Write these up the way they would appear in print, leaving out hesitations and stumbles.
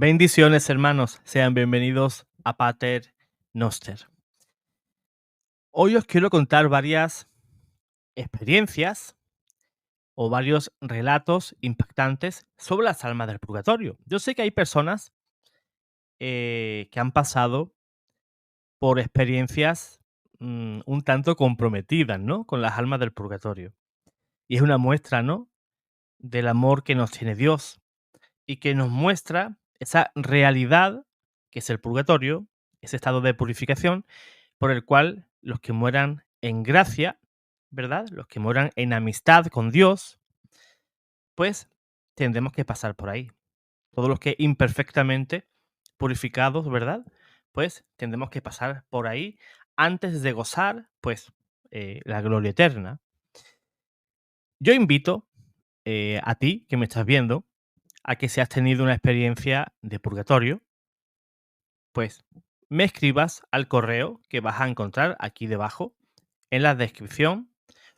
Bendiciones, hermanos. Sean bienvenidos a Pater Noster. Hoy os quiero contar varias experiencias o varios relatos impactantes sobre las almas del purgatorio. Yo sé que hay personas que han pasado por experiencias un tanto comprometidas, ¿no? Con las almas del purgatorio. Y es una muestra, ¿no? Del amor que nos tiene Dios y que nos muestra esa realidad que es el purgatorio, ese estado de purificación por el cual los que mueran en gracia, ¿verdad? Los que mueran en amistad con Dios, pues tendremos que pasar por ahí. Todos los que imperfectamente purificados, ¿verdad? Pues tendremos que pasar por ahí antes de gozar, pues, la gloria eterna. Yo invito a ti, que me estás viendo, a que si has tenido una experiencia de purgatorio, pues me escribas al correo que vas a encontrar aquí debajo en la descripción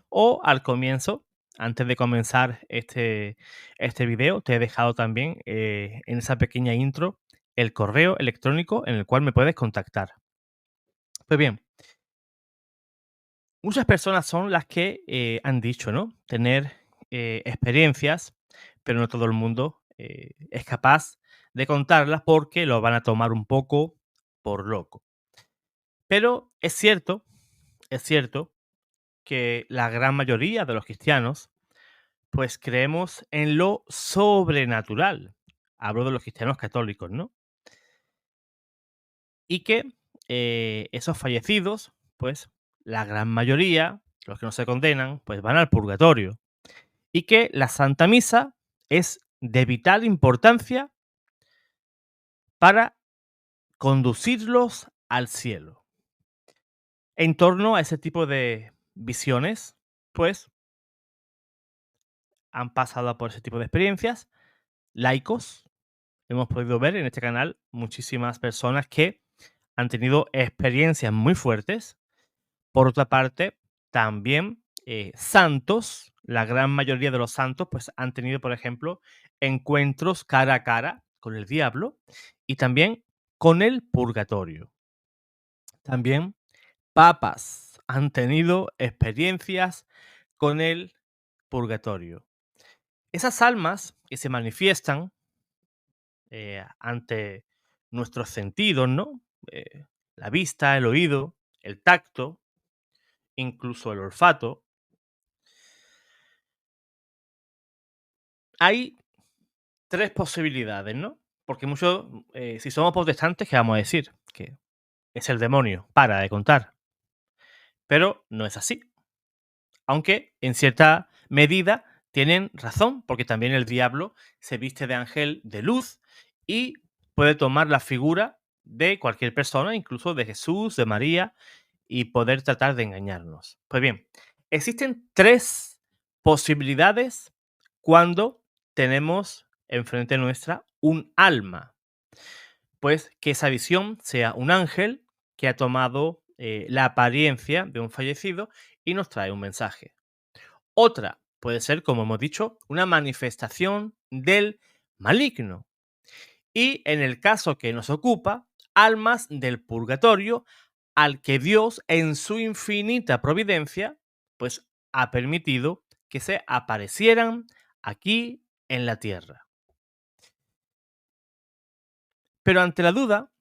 o al comienzo, antes de comenzar este video, te he dejado también en esa pequeña intro el correo electrónico en el cual me puedes contactar. Pues bien, muchas personas son las que han dicho, ¿no? Tener experiencias, pero no todo el mundo es capaz de contarlas porque lo van a tomar un poco por loco. Pero es cierto que la gran mayoría de los cristianos pues creemos en lo sobrenatural. Hablo de los cristianos católicos, ¿no? Y que esos fallecidos, pues la gran mayoría, los que no se condenan, pues van al purgatorio. Y que la Santa Misa es de vital importancia para conducirlos al cielo. En torno a ese tipo de visiones, pues han pasado por ese tipo de experiencias laicos. Hemos podido ver en este canal muchísimas personas que han tenido experiencias muy fuertes. Por otra parte, también santos, la gran mayoría de los santos, pues han tenido, por ejemplo, encuentros cara a cara con el diablo y también con el purgatorio. También papas han tenido experiencias con el purgatorio. Esas almas que se manifiestan ante nuestros sentidos, ¿no? La vista, el oído, el tacto, incluso el olfato. Hay tres posibilidades, ¿no? Porque muchos, si somos protestantes, ¿qué vamos a decir? Que es el demonio, para de contar. Pero no es así. Aunque en cierta medida tienen razón, porque también el diablo se viste de ángel de luz y puede tomar la figura de cualquier persona, incluso de Jesús, de María, y poder tratar de engañarnos. Pues bien, existen tres posibilidades cuando tenemos enfrente nuestra un alma. Pues que esa visión sea un ángel que ha tomado la apariencia de un fallecido y nos trae un mensaje. Otra puede ser, como hemos dicho, una manifestación del maligno. Y en el caso que nos ocupa, almas del purgatorio al que Dios, en su infinita providencia, pues ha permitido que se aparecieran aquí en la tierra. Pero ante la duda,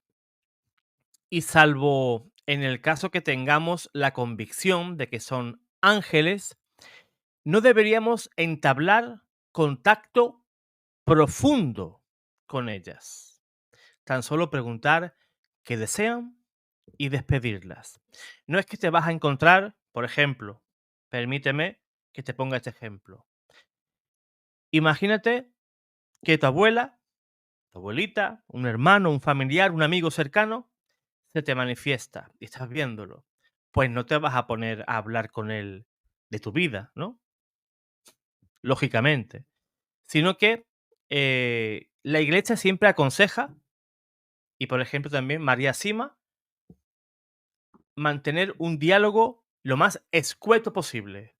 y salvo en el caso que tengamos la convicción de que son ángeles, no deberíamos entablar contacto profundo con ellas. Tan solo preguntar qué desean y despedirlas. No es que te vas a encontrar, por ejemplo, permíteme que te ponga este ejemplo. Imagínate que tu abuela, tu abuelita, un hermano, un familiar, un amigo cercano, se te manifiesta y estás viéndolo. Pues no te vas a poner a hablar con él de tu vida, ¿no? Lógicamente. Sino que la iglesia siempre aconseja, y por ejemplo también María Sima, mantener un diálogo lo más escueto posible.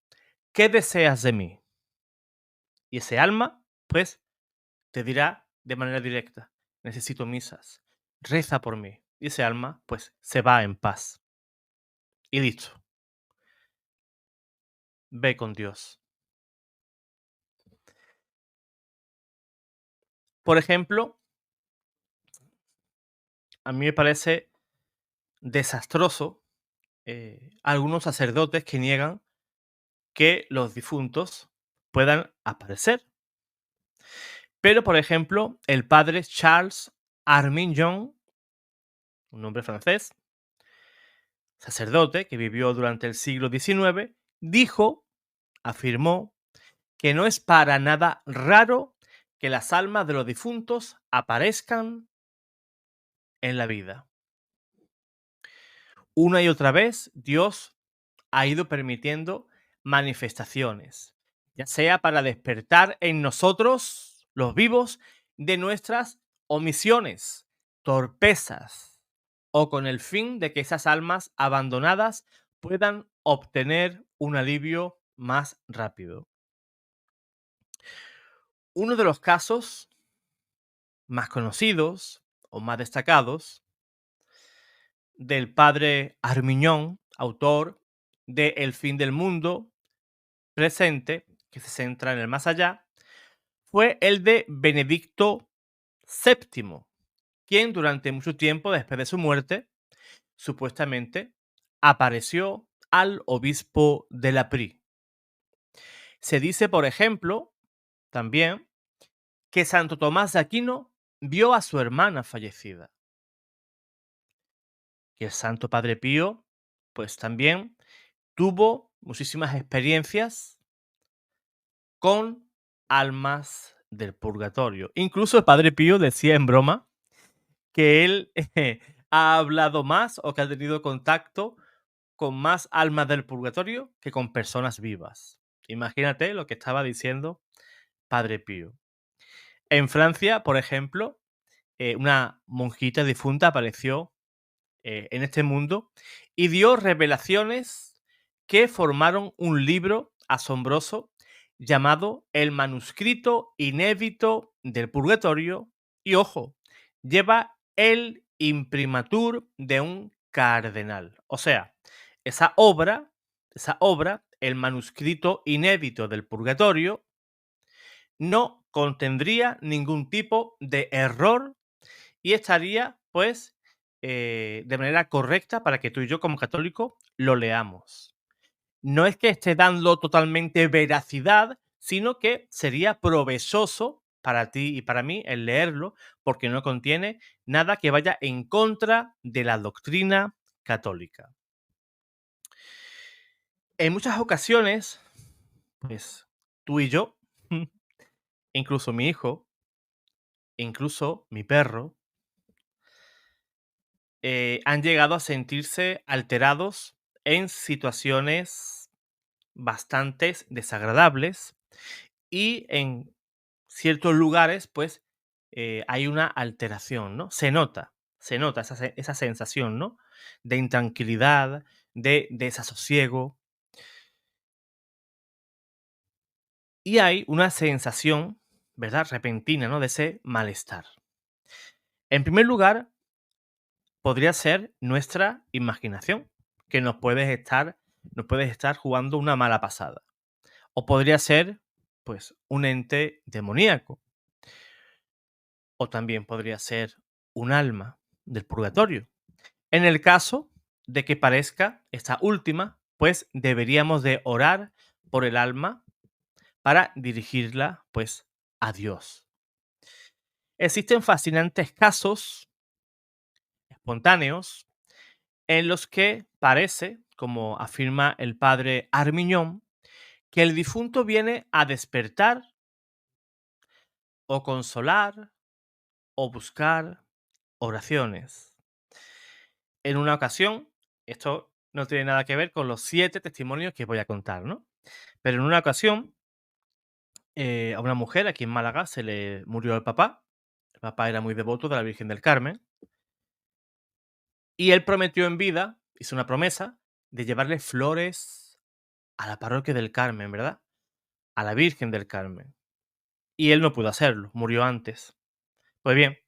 ¿Qué deseas de mí? Y ese alma, pues, te dirá de manera directa, necesito misas, reza por mí. Y ese alma, pues, se va en paz. Y listo, ve con Dios. Por ejemplo, a mí me parece desastroso algunos sacerdotes que niegan que los difuntos puedan aparecer. Pero, por ejemplo, el padre Charles Armignon, un nombre francés, sacerdote que vivió durante el siglo XIX, dijo, afirmó, que no es para nada raro que las almas de los difuntos aparezcan en la vida. Una y otra vez, Dios ha ido permitiendo manifestaciones, ya sea para despertar en nosotros, los vivos, de nuestras omisiones, torpezas, o con el fin de que esas almas abandonadas puedan obtener un alivio más rápido. Uno de los casos más conocidos o más destacados del padre Armiñón, autor de El fin del mundo presente, que se centra en el más allá, fue el de Benedicto VII, quien durante mucho tiempo después de su muerte, supuestamente, apareció al obispo de la Pri. Se dice, por ejemplo, también, que Santo Tomás de Aquino vio a su hermana fallecida. Y el Santo Padre Pío, pues también tuvo muchísimas experiencias con almas del purgatorio. Incluso el Padre Pío decía en broma que él ha hablado más o que ha tenido contacto con más almas del purgatorio que con personas vivas. Imagínate lo que estaba diciendo Padre Pío. En Francia, por ejemplo, una monjita difunta apareció en este mundo y dio revelaciones que formaron un libro asombroso llamado El manuscrito inédito del purgatorio y, ojo, lleva el imprimatur de un cardenal. O sea, esa obra, el manuscrito inédito del purgatorio, no contendría ningún tipo de error y estaría, pues, de manera correcta para que tú y yo, como católicos, lo leamos. No es que esté dando totalmente veracidad, sino que sería provechoso para ti y para mí el leerlo, porque no contiene nada que vaya en contra de la doctrina católica. En muchas ocasiones, pues, tú y yo, incluso mi hijo, incluso mi perro, han llegado a sentirse alterados en situaciones bastante desagradables y en ciertos lugares, pues, hay una alteración, ¿no? Se nota esa sensación, ¿no? De intranquilidad, de desasosiego. Y hay una sensación, ¿verdad? Repentina, ¿no? De ese malestar. En primer lugar, podría ser nuestra imaginación, que nos puede estar jugando una mala pasada. O podría ser, pues, un ente demoníaco. O también podría ser un alma del purgatorio. En el caso de que parezca esta última, pues deberíamos de orar por el alma para dirigirla, pues, a Dios. Existen fascinantes casos espontáneos en los que parece, como afirma el padre Armiñón, que el difunto viene a despertar o consolar o buscar oraciones. En una ocasión, esto no tiene nada que ver con los 7 testimonios que voy a contar, ¿no? Pero en una ocasión, a una mujer aquí en Málaga se le murió el papá. El papá era muy devoto de la Virgen del Carmen. Y él prometió en vida, hizo una promesa, de llevarle flores a la parroquia del Carmen, ¿verdad? A la Virgen del Carmen. Y él no pudo hacerlo, murió antes. Pues bien,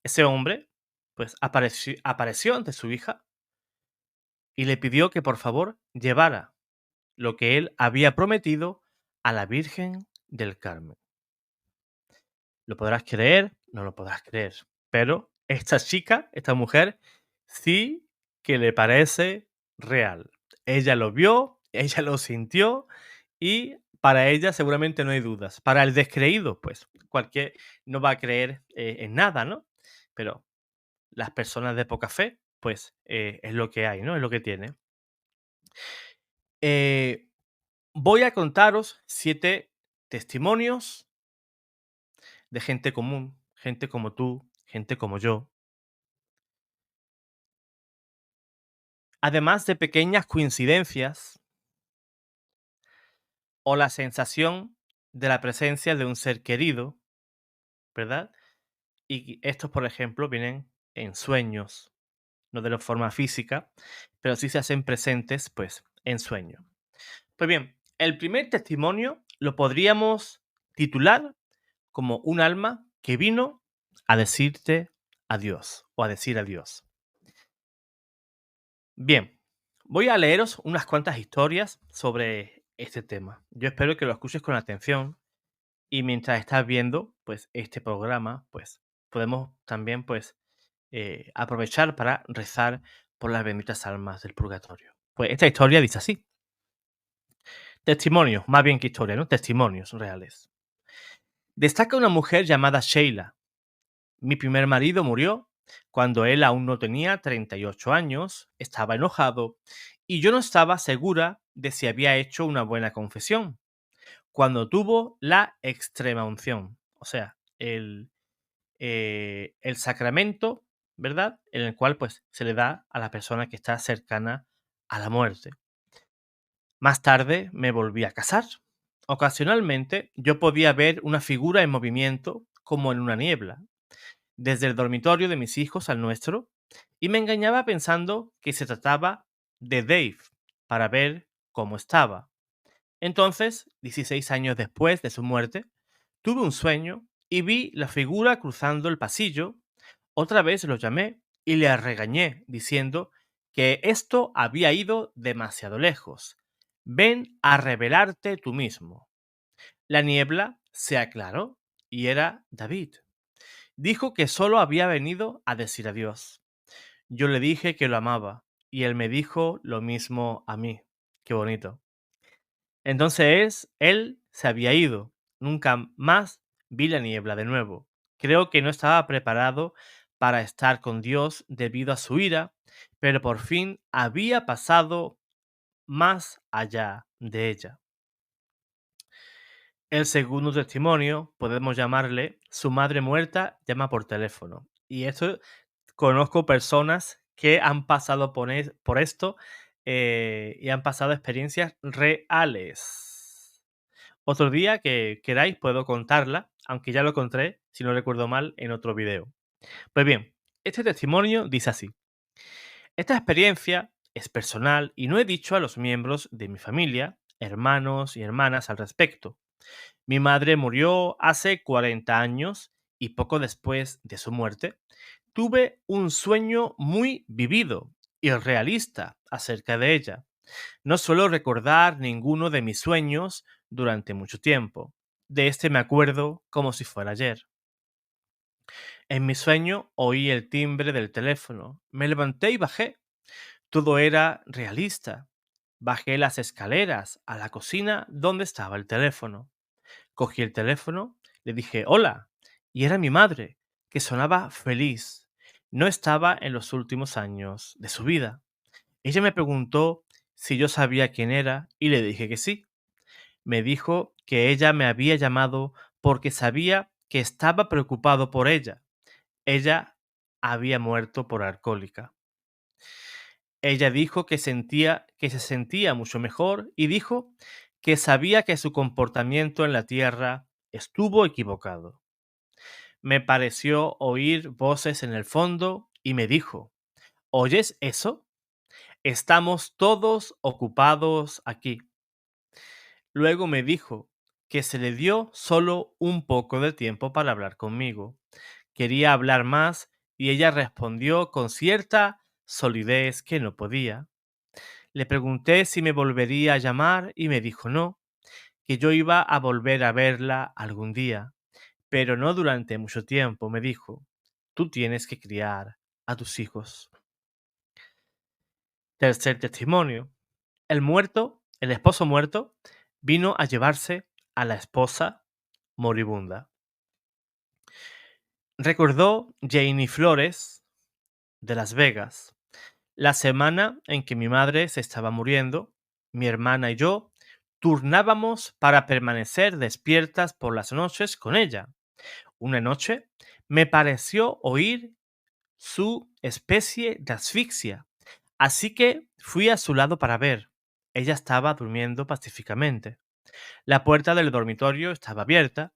Ese hombre, pues, apareció ante su hija y le pidió que por favor llevara lo que él había prometido a la Virgen del Carmen. Lo podrás creer, no lo podrás creer, pero esta chica, esta mujer, sí que le parece real. Ella lo vio, ella lo sintió y para ella seguramente no hay dudas. Para el descreído, pues cualquier no va a creer en nada, ¿no? Pero las personas de poca fe, pues es lo que hay, ¿no? Es lo que tiene. Eh, Voy a contaros 7 testimonios de gente común, gente como tú, gente como yo, además de pequeñas coincidencias o la sensación de la presencia de un ser querido, ¿verdad? Y estos, por ejemplo, vienen en sueños, no de la forma física, pero sí se hacen presentes, pues, en sueños. Pues bien, el primer testimonio lo podríamos titular como un alma que vino a decirte adiós o a decir adiós. Bien, voy a leeros unas cuantas historias sobre este tema. Yo espero que lo escuches con atención y mientras estás viendo pues este programa, pues podemos también pues aprovechar para rezar por las benditas almas del purgatorio. Pues esta historia dice así. Testimonios, más bien que historia, ¿no? Testimonios reales. Destaca una mujer llamada Sheila. Mi primer marido murió cuando él aún no tenía 38 años, estaba enojado y yo no estaba segura de si había hecho una buena confesión. Cuando tuvo la extrema unción, o sea, el sacramento, ¿verdad? En el cual pues se le da a la persona que está cercana a la muerte. Más tarde me volví a casar. Ocasionalmente yo podía ver una figura en movimiento como en una niebla, desde el dormitorio de mis hijos al nuestro, y me engañaba pensando que se trataba de Dave para ver cómo estaba. Entonces, 16 años después de su muerte, tuve un sueño y vi la figura cruzando el pasillo. Otra vez lo llamé y le regañé, diciendo que esto había ido demasiado lejos. Ven a revelarte tú mismo. La niebla se aclaró y era David. Dijo que solo había venido a decir adiós. Yo le dije que lo amaba y él me dijo lo mismo a mí. Qué bonito. Entonces él se había ido. Nunca más vi la niebla de nuevo. Creo que no estaba preparado para estar con Dios debido a su ira, pero por fin había pasado más allá de ella. El segundo testimonio, podemos llamarle su madre muerta llama por teléfono. Y esto conozco personas que han pasado por esto y han pasado experiencias reales. Otro día que queráis puedo contarla, aunque ya lo conté, si no recuerdo mal, en otro video. Pues bien, este testimonio dice así. Esta experiencia es personal y no he dicho a los miembros de mi familia, hermanos y hermanas al respecto. Mi madre murió hace 40 años y poco después de su muerte, tuve un sueño muy vivido y realista acerca de ella. No suelo recordar ninguno de mis sueños durante mucho tiempo. De este me acuerdo como si fuera ayer. En mi sueño oí el timbre del teléfono. Me levanté y bajé. Todo era realista. Bajé las escaleras a la cocina donde estaba el teléfono. Cogí el teléfono, le dije hola, y era mi madre, que sonaba feliz. No estaba en los últimos años de su vida. Ella me preguntó si yo sabía quién era y le dije que sí. Me dijo que ella me había llamado porque sabía que estaba preocupado por ella. Ella había muerto por alcohólica. Ella dijo que se sentía mucho mejor y dijo que sabía que su comportamiento en la tierra estuvo equivocado. Me pareció oír voces en el fondo y me dijo, ¿oyes eso? Estamos todos ocupados aquí. Luego me dijo que se le dio solo un poco de tiempo para hablar conmigo. Quería hablar más y ella respondió con cierta solidez que no podía. Le pregunté si me volvería a llamar y me dijo no, que yo iba a volver a verla algún día, pero no durante mucho tiempo. Me dijo, tú tienes que criar a tus hijos. Tercer testimonio. El esposo muerto, vino a llevarse a la esposa moribunda. Recordó Janie Flores de Las Vegas. La semana en que mi madre se estaba muriendo, mi hermana y yo turnábamos para permanecer despiertas por las noches con ella. Una noche me pareció oír su especie de asfixia, así que fui a su lado para ver. Ella estaba durmiendo pacíficamente. La puerta del dormitorio estaba abierta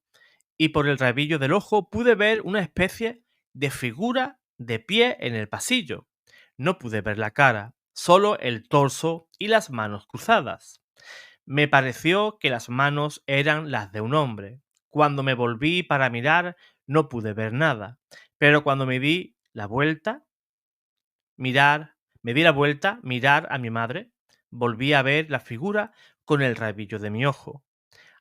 y por el rabillo del ojo pude ver una especie de figura de pie en el pasillo. No pude ver la cara, solo el torso y las manos cruzadas. Me pareció que las manos eran las de un hombre. Cuando me volví para mirar, no pude ver nada, pero cuando me di la vuelta, mirar a mi madre, volví a ver la figura con el rabillo de mi ojo.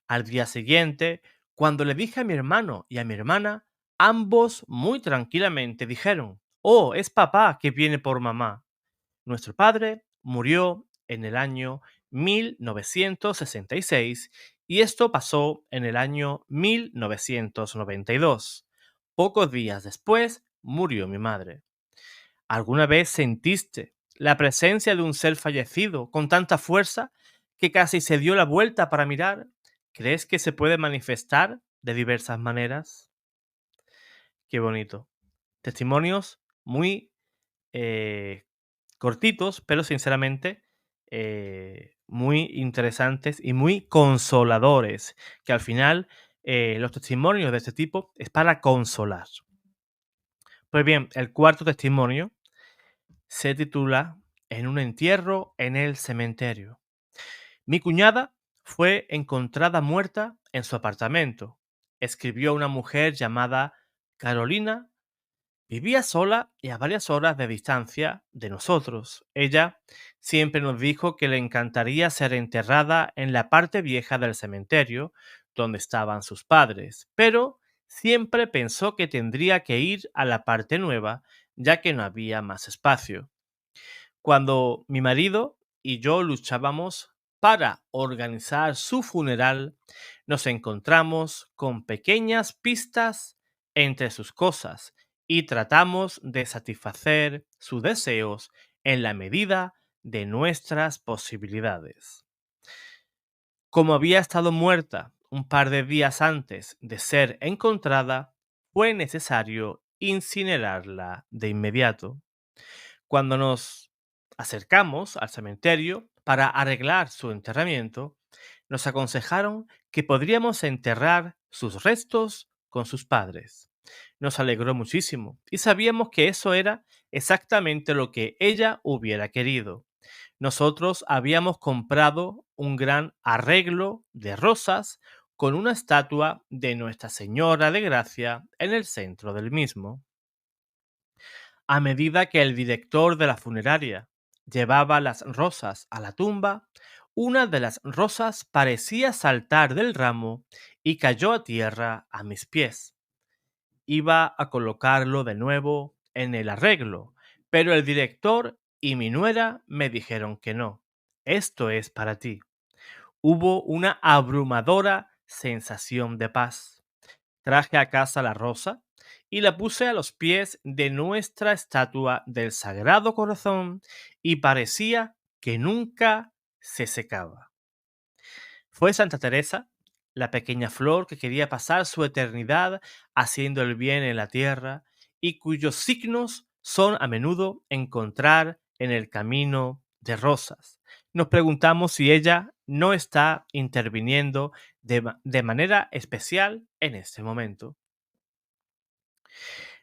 Al día siguiente, cuando le dije a mi hermano y a mi hermana, ambos muy tranquilamente dijeron, oh, es papá que viene por mamá. Nuestro padre murió en el año 1966 y esto pasó en el año 1992. Pocos días después murió mi madre. ¿Alguna vez sentiste la presencia de un ser fallecido con tanta fuerza que casi se dio la vuelta para mirar? ¿Crees que se puede manifestar de diversas maneras? Qué bonito. Testimonios muy eh, cortitos, pero sinceramente muy interesantes y muy consoladores, que al final los testimonios de este tipo es para consolar. Pues bien, el cuarto testimonio se titula En un entierro en el cementerio. Mi cuñada fue encontrada muerta en su apartamento, escribió una mujer llamada Carolina. Vivía sola y a varias horas de distancia de nosotros. Ella siempre nos dijo que le encantaría ser enterrada en la parte vieja del cementerio donde estaban sus padres, pero siempre pensó que tendría que ir a la parte nueva ya que no había más espacio. Cuando mi marido y yo luchábamos para organizar su funeral, nos encontramos con pequeñas pistas entre sus cosas y tratamos de satisfacer sus deseos en la medida de nuestras posibilidades. Como había estado muerta un par de días antes de ser encontrada, fue necesario incinerarla de inmediato. Cuando nos acercamos al cementerio para arreglar su enterramiento, nos aconsejaron que podríamos enterrar sus restos con sus padres. Nos alegró muchísimo y sabíamos que eso era exactamente lo que ella hubiera querido. Nosotros habíamos comprado un gran arreglo de rosas con una estatua de Nuestra Señora de Gracia en el centro del mismo. A medida que el director de la funeraria llevaba las rosas a la tumba, una de las rosas parecía saltar del ramo y cayó a tierra a mis pies. Iba a colocarlo de nuevo en el arreglo, pero el director y mi nuera me dijeron que no. Esto es para ti. Hubo una abrumadora sensación de paz. Traje a casa la rosa y la puse a los pies de nuestra estatua del Sagrado Corazón y parecía que nunca se secaba. Fue Santa Teresa, la pequeña flor que quería pasar su eternidad haciendo el bien en la tierra y cuyos signos son a menudo encontrar en el camino de rosas. Nos preguntamos si ella no está interviniendo de manera especial en este momento.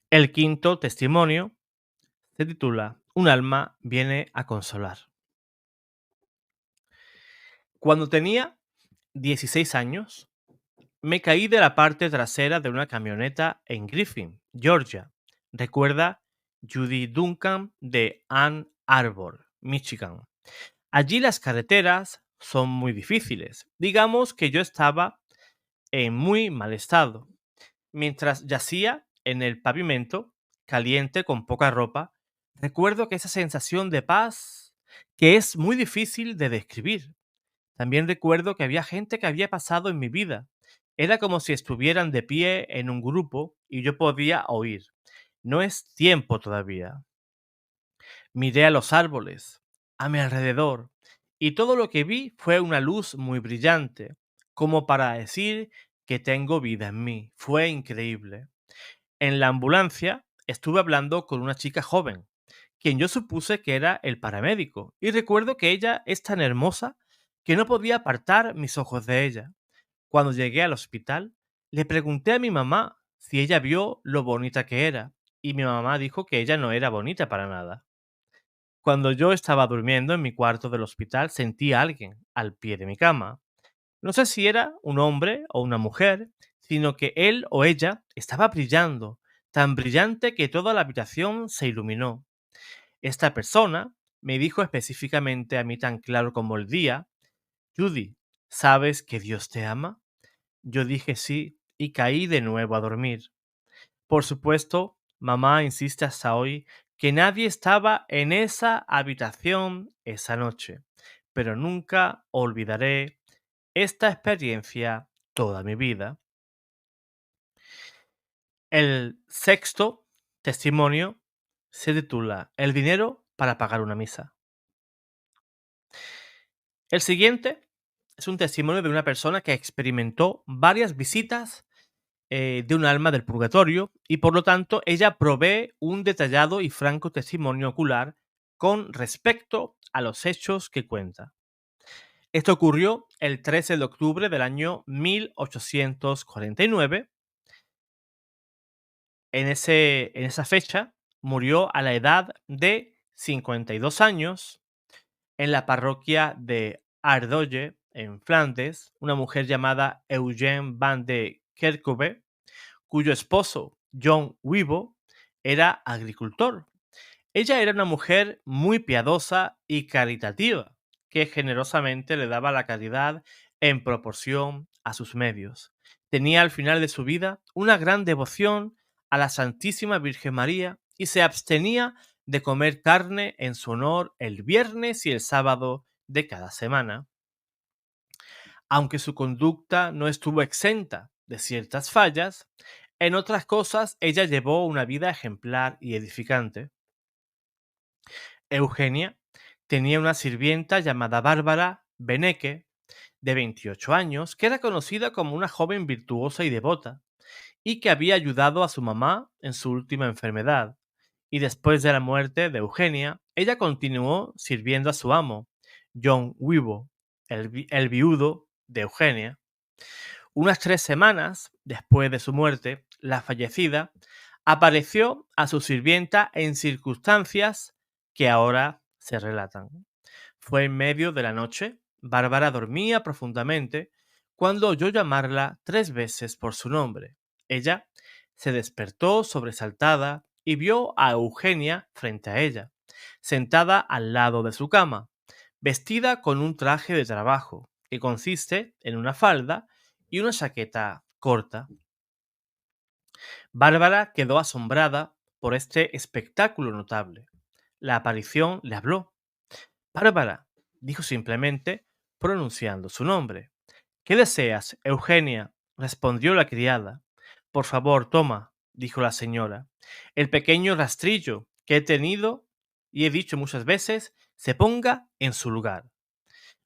El quinto testimonio se titula Un alma viene a consolar. Cuando tenía 16 años, me caí de la parte trasera de una camioneta en Griffin, Georgia. Recuerda Judy Duncan de Ann Arbor, Michigan. Allí las carreteras son muy difíciles. Digamos que yo estaba en muy mal estado. Mientras yacía en el pavimento, caliente con poca ropa, recuerdo que esa sensación de paz que es muy difícil de describir. También recuerdo que había gente que había pasado en mi vida. Era como si estuvieran de pie en un grupo y yo podía oír. No es tiempo todavía. Miré a los árboles, a mi alrededor, y todo lo que vi fue una luz muy brillante, como para decir que tengo vida en mí. Fue increíble. En la ambulancia estuve hablando con una chica joven, quien yo supuse que era el paramédico, y recuerdo que ella es tan hermosa que no podía apartar mis ojos de ella. Cuando llegué al hospital, le pregunté a mi mamá si ella vio lo bonita que era, y mi mamá dijo que ella no era bonita para nada. Cuando yo estaba durmiendo en mi cuarto del hospital, sentí a alguien al pie de mi cama. No sé si era un hombre o una mujer, sino que él o ella estaba brillando, tan brillante que toda la habitación se iluminó. Esta persona me dijo específicamente a mí tan claro como el día: Judy, ¿sabes que Dios te ama? Yo dije sí y caí de nuevo a dormir. Por supuesto, mamá insiste hasta hoy que nadie estaba en esa habitación esa noche, pero nunca olvidaré esta experiencia toda mi vida. El sexto testimonio se titula El dinero para pagar una misa. El siguiente es un testimonio de una persona que experimentó varias visitas de un alma del purgatorio y por lo tanto ella provee un detallado y franco testimonio ocular con respecto a los hechos que cuenta. Esto ocurrió el 13 de octubre del año 1849. En esa fecha murió a la edad de 52 años en la parroquia de Ardoye, en Flandes, una mujer llamada Eugène van de Kerkhove, cuyo esposo, John Wibo, era agricultor. Ella era una mujer muy piadosa y caritativa, que generosamente le daba la caridad en proporción a sus medios. Tenía al final de su vida una gran devoción a la Santísima Virgen María y se abstenía de comer carne en su honor el viernes y el sábado de cada semana. Aunque su conducta no estuvo exenta de ciertas fallas, en otras cosas ella llevó una vida ejemplar y edificante. Eugenia tenía una sirvienta llamada Bárbara Beneke, de 28 años, que era conocida como una joven virtuosa y devota, y que había ayudado a su mamá en su última enfermedad. Y después de la muerte de Eugenia, ella continuó sirviendo a su amo, John Wibo, el viudo de Eugenia. Unas 3 semanas después de su muerte, la fallecida apareció a su sirvienta en circunstancias que ahora se relatan. Fue en medio de la noche, Bárbara dormía profundamente cuando oyó llamarla 3 veces por su nombre. Ella se despertó sobresaltada y vio a Eugenia frente a ella, sentada al lado de su cama, vestida con un traje de trabajo, que consiste en una falda y una chaqueta corta. Bárbara quedó asombrada por este espectáculo notable. La aparición le habló. Bárbara, dijo simplemente, pronunciando su nombre. ¿Qué deseas, Eugenia? Respondió la criada. Por favor, toma, dijo la señora. El pequeño rastrillo que he tenido y he dicho muchas veces se ponga en su lugar.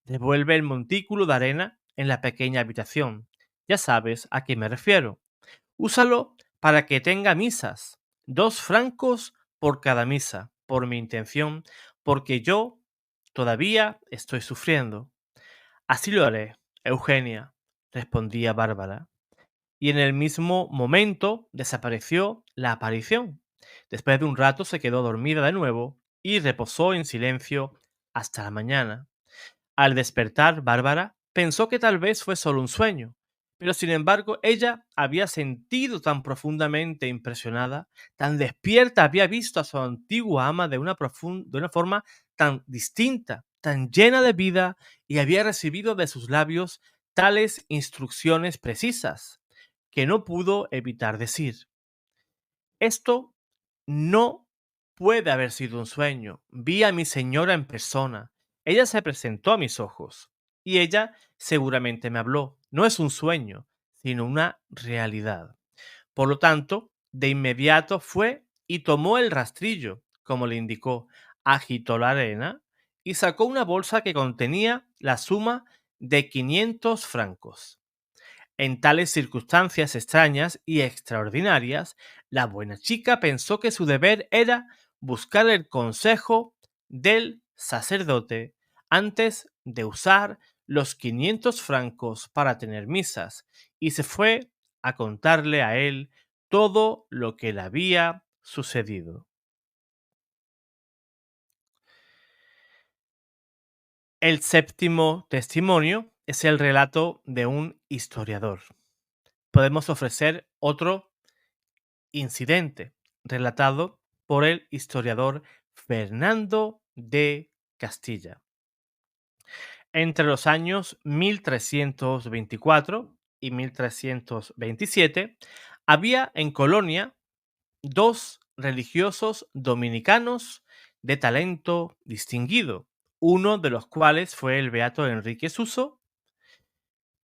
Devuelve el montículo de arena en la pequeña habitación. Ya sabes a qué me refiero. Úsalo para que tenga misas. 2 francos por cada misa, por mi intención, porque yo todavía estoy sufriendo. Así lo haré, Eugenia, respondía Bárbara. Y en el mismo momento desapareció la aparición. Después de un rato se quedó dormida de nuevo y reposó en silencio hasta la mañana. Al despertar, Bárbara pensó que tal vez fue solo un sueño, Pero sin embargo, ella había sentido tan profundamente impresionada, tan despierta, había visto a su antigua ama de una forma tan distinta, tan llena de vida, y había recibido de sus labios tales instrucciones precisas, que no pudo evitar decir: esto no puede haber sido un sueño. Vi a mi señora en persona. Ella se presentó a mis ojos. Y ella seguramente me habló. No es un sueño, sino una realidad. Por lo tanto, de inmediato fue y tomó el rastrillo, como le indicó, agitó la arena y sacó una bolsa que contenía la suma de 500 francos. En tales circunstancias extrañas y extraordinarias, la buena chica pensó que su deber era buscar el consejo del sacerdote antes de usar los 500 francos para tener misas, y se fue a contarle a él todo lo que le había sucedido. El séptimo testimonio es el relato de un historiador. Podemos ofrecer otro incidente relatado por el historiador Fernando de Castilla. Entre los años 1324 y 1327 había en Colonia dos religiosos dominicanos de talento distinguido, uno de los cuales fue el beato Enrique Suso,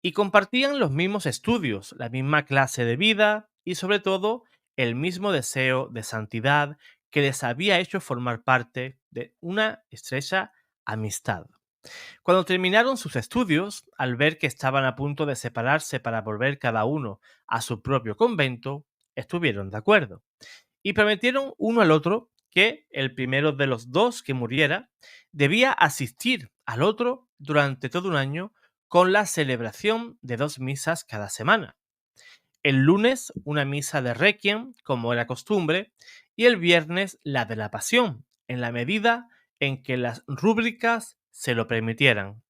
y compartían los mismos estudios, la misma clase de vida y sobre todo el mismo deseo de santidad que les había hecho formar parte de una estrecha amistad. Cuando terminaron sus estudios, al ver que estaban a punto de separarse para volver cada uno a su propio convento, estuvieron de acuerdo y prometieron uno al otro que el primero de los dos que muriera debía asistir al otro durante todo un año con la celebración de 2 misas cada semana. El lunes una misa de Requiem, como era costumbre, y el viernes la de la Pasión, en la medida en que las rúbricas se lo permitieran.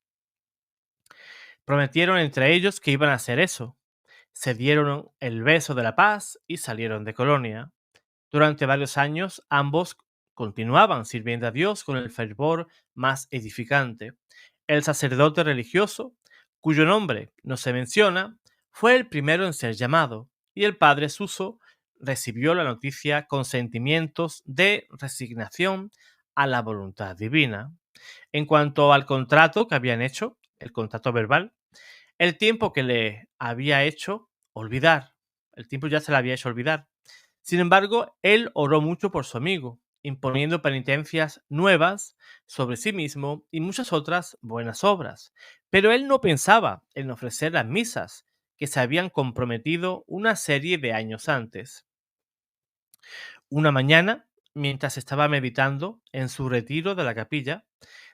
Prometieron entre ellos que iban a hacer eso. Se dieron el beso de la paz y salieron de Colonia. Durante varios años, ambos continuaban sirviendo a Dios con el fervor más edificante. El sacerdote religioso, cuyo nombre no se menciona, fue el primero en ser llamado, y el padre Suso recibió la noticia con sentimientos de resignación a la voluntad divina. En cuanto al contrato que habían hecho, el contrato verbal, el tiempo que le había hecho olvidar, el tiempo ya se le había hecho olvidar. Sin embargo, él oró mucho por su amigo, imponiendo penitencias nuevas sobre sí mismo y muchas otras buenas obras. Pero él no pensaba en ofrecer las misas que se habían comprometido una serie de años antes. Una mañana, mientras estaba meditando en su retiro de la capilla,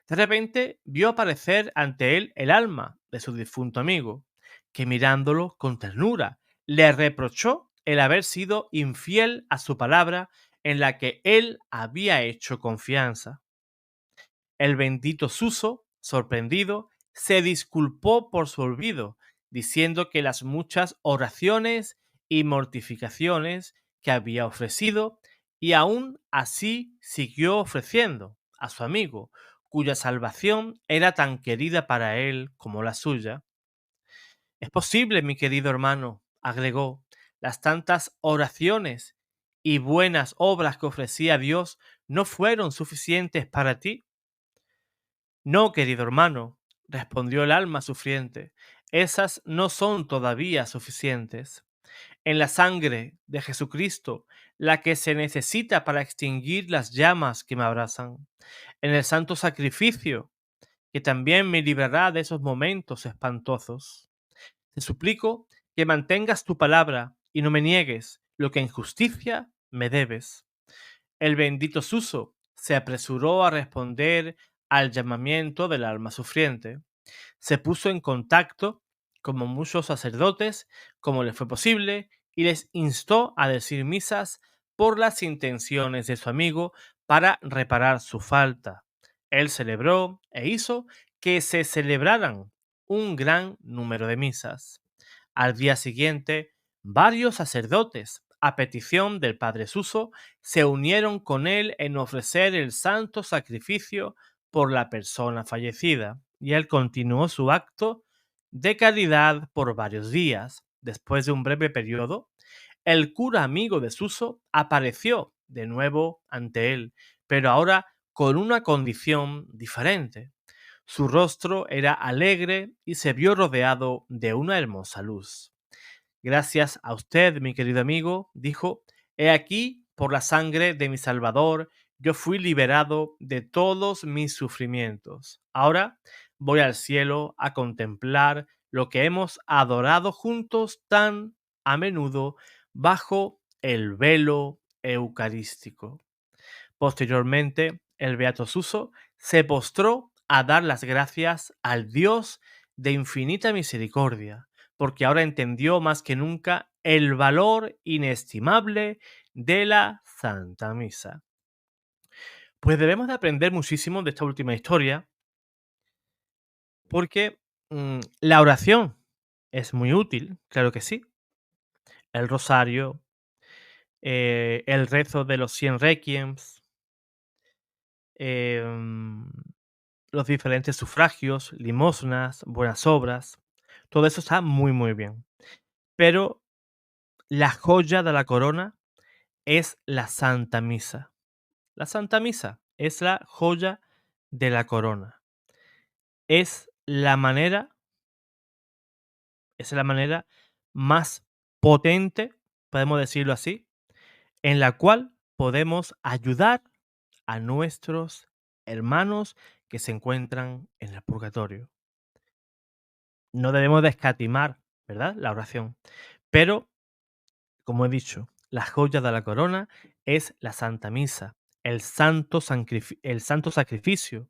de repente vio aparecer ante él el alma de su difunto amigo, que mirándolo con ternura le reprochó el haber sido infiel a su palabra en la que él había hecho confianza. El bendito Suso, sorprendido, se disculpó por su olvido, diciendo que las muchas oraciones y mortificaciones que había ofrecido, y aún así siguió ofreciendo a su amigo, cuya salvación era tan querida para él como la suya. Es posible, mi querido hermano, agregó, las tantas oraciones y buenas obras que ofrecía a Dios no fueron suficientes para ti. No, querido hermano, respondió el alma sufriente, esas no son todavía suficientes. En la sangre de Jesucristo, la que se necesita para extinguir las llamas que me abrazan, en el santo sacrificio, que también me librará de esos momentos espantosos. Te suplico que mantengas tu palabra y no me niegues lo que en justicia me debes. El bendito Suso se apresuró a responder al llamamiento del alma sufriente. Se puso en contacto con muchos sacerdotes como le fue posible y les instó a decir misas por las intenciones de su amigo para reparar su falta. Él celebró e hizo que se celebraran un gran número de misas. Al día siguiente, varios sacerdotes, a petición del padre Suso, se unieron con él en ofrecer el santo sacrificio por la persona fallecida, y él continuó su acto de caridad por varios días. Después de un breve periodo, el cura amigo de Suso apareció de nuevo ante él, pero ahora con una condición diferente. Su rostro era alegre y se vio rodeado de una hermosa luz. Gracias a usted, mi querido amigo, dijo, he aquí, por la sangre de mi Salvador, yo fui liberado de todos mis sufrimientos. Ahora voy al cielo a contemplar lo que hemos adorado juntos tan a menudo bajo el velo eucarístico. Posteriormente, el beato Suso se postró a dar las gracias al Dios de infinita misericordia, porque ahora entendió más que nunca el valor inestimable de la Santa Misa. Pues debemos de aprender muchísimo de esta última historia, porque la oración es muy útil, claro que sí. El rosario, el rezo de los 100 requiems, em, los diferentes sufragios, limosnas, buenas obras, todo eso está muy, muy bien. Pero la joya de la corona es la Santa Misa. La Santa Misa es la joya de la corona. Es la manera, es la manera más potente, podemos decirlo así, en la cual podemos ayudar a nuestros hermanos que se encuentran en el purgatorio. No debemos de escatimar, ¿verdad?, la oración. Pero, como he dicho, la joya de la corona es la Santa Misa, el santo sacrificio,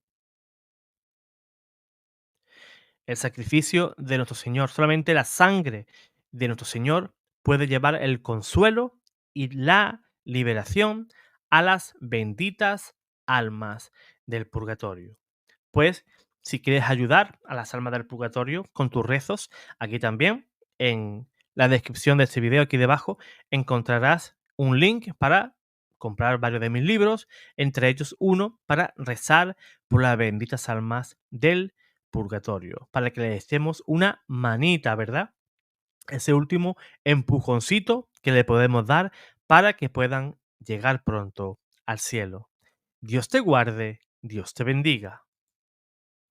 el sacrificio de nuestro Señor. Solamente la sangre de nuestro Señor puede llevar el consuelo y la liberación a las benditas almas del purgatorio. Pues, si quieres ayudar a las almas del purgatorio con tus rezos, aquí también, en la descripción de este video, aquí debajo, encontrarás un link para comprar varios de mis libros, entre ellos uno para rezar por las benditas almas del purgatorio, para que les demos una manita, ¿verdad? Ese último empujoncito que le podemos dar para que puedan llegar pronto al cielo. Dios te guarde, Dios te bendiga.